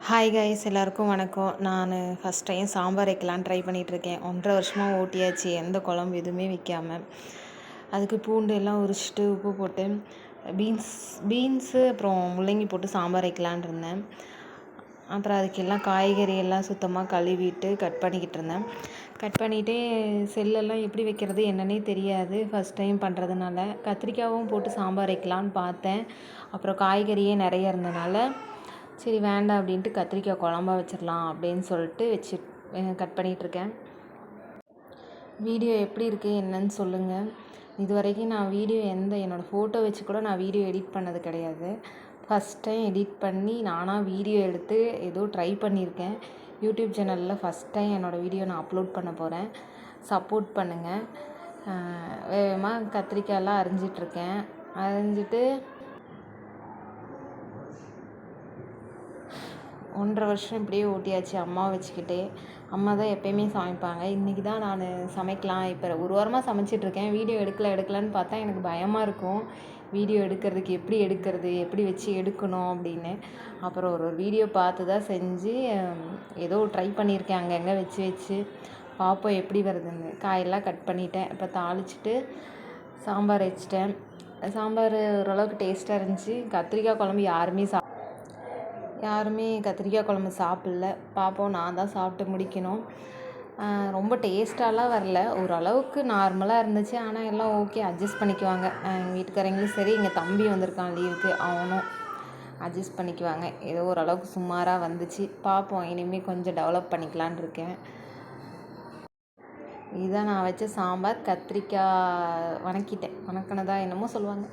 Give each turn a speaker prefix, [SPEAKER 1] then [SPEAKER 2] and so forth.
[SPEAKER 1] Hi guys, எல்லாருக்கும் வணக்கம். நான் ஃபஸ்ட் டைம் சாம்பார் வைக்கலான்னு ட்ரை பண்ணிகிட்ருக்கேன். 1.5 வருஷமாக ஓட்டியாச்சு, எந்த குழம்பு எதுவுமே வைக்காமல். அதுக்கு பூண்டு எல்லாம் உரிச்சிட்டு உப்பு போட்டு பீன்ஸு அப்புறம் முள்ளங்கி போட்டு சாம்பார் வைக்கலான் இருந்தேன். அப்புறம் அதுக்கெல்லாம் காய்கறி எல்லாம் சுத்தமாக கழுவிட்டு கட் பண்ணிக்கிட்டு இருந்தேன். கட் பண்ணிகிட்டே செல்லெல்லாம் எப்படி வைக்கிறது என்னன்னே தெரியாது, ஃபஸ்ட் டைம் பண்ணுறதுனால. கத்திரிக்காயும் போட்டு சாம்பார் வைக்கலான்னு பார்த்தேன். அப்புறம் காய்கறியே நிறைய இருந்தனால சரி வேண்டாம் அப்படின்ட்டு கத்திரிக்காய் குழம்பா வச்சிடலாம் அப்படின்னு சொல்லிட்டு கட் பண்ணிகிட்ருக்கேன். வீடியோ எப்படி இருக்குது என்னன்னு சொல்லுங்கள். இது வரைக்கும் நான் வீடியோ என்னோடய ஃபோட்டோ வச்சு கூட நான் வீடியோ எடிட் பண்ணது கிடையாது. ஃபஸ்ட் டைம் எடிட் பண்ணி நானாக வீடியோ எடுத்து ஏதோ ட்ரை பண்ணியிருக்கேன். யூடியூப் சேனலில் ஃபஸ்ட் டைம் என்னோடய வீடியோ நான் அப்லோட் பண்ண போகிறேன். சப்போர்ட் பண்ணுங்கள். வேகமாக கத்திரிக்காயெல்லாம் அரிஞ்சிட்ருக்கேன். அரிஞ்சிட்டு 1.5 வருஷம் இப்படியே ஓட்டியாச்சு அம்மாவை வச்சுக்கிட்டே. அம்மா தான் எப்போயுமே சமைப்பாங்க. இன்றைக்கி தான் நான் சமைக்கலாம். இப்போ ஒரு வாரமாக சமைச்சிட்ருக்கேன். வீடியோ எடுக்கலான்னு பார்த்தா எனக்கு பயமாக இருக்கும். வீடியோ எடுக்கிறதுக்கு எப்படி எடுக்கிறது, எப்படி வச்சு எடுக்கணும் அப்படின்னு. அப்புறம் ஒரு வீடியோ பார்த்து தான் செஞ்சு ஏதோ ட்ரை பண்ணியிருக்கேன். அங்கங்கே வச்சு பார்ப்போம் எப்படி வருதுன்னு. காயெல்லாம் கட் பண்ணிட்டேன். இப்போ தாளிச்சிட்டு சாம்பார் வச்சிட்டேன். சாம்பார் ஓரளவுக்கு டேஸ்ட்டாக இருந்துச்சு. கத்திரிக்காய் குழம்பு யாருமே கத்திரிக்காய் குழம்பு சாப்பிடல. பார்ப்போம், நான் தான் சாப்பிட்டு முடிக்கணும். ரொம்ப டேஸ்ட்டாலாம் வரல, ஓரளவுக்கு நார்மலாக இருந்துச்சு. ஆனால் எல்லாம் ஓகே, அட்ஜஸ்ட் பண்ணிக்குவாங்க. எங்கள் வீட்டுக்காரங்களும் சரி, எங்கள் தம்பி வந்திருக்கான் லீவுக்கு, அவனும் அட்ஜஸ்ட் பண்ணிக்குவாங்க. ஏதோ ஓரளவுக்கு சுமாராக வந்துச்சு. பார்ப்போம், இனிமேல் கொஞ்சம் டெவலப் பண்ணிக்கலான் இருக்கேன். இதுதான் நான் வச்ச சாம்பார். கத்திரிக்காய் வணக்கினதா என்னமோ சொல்லுவாங்க.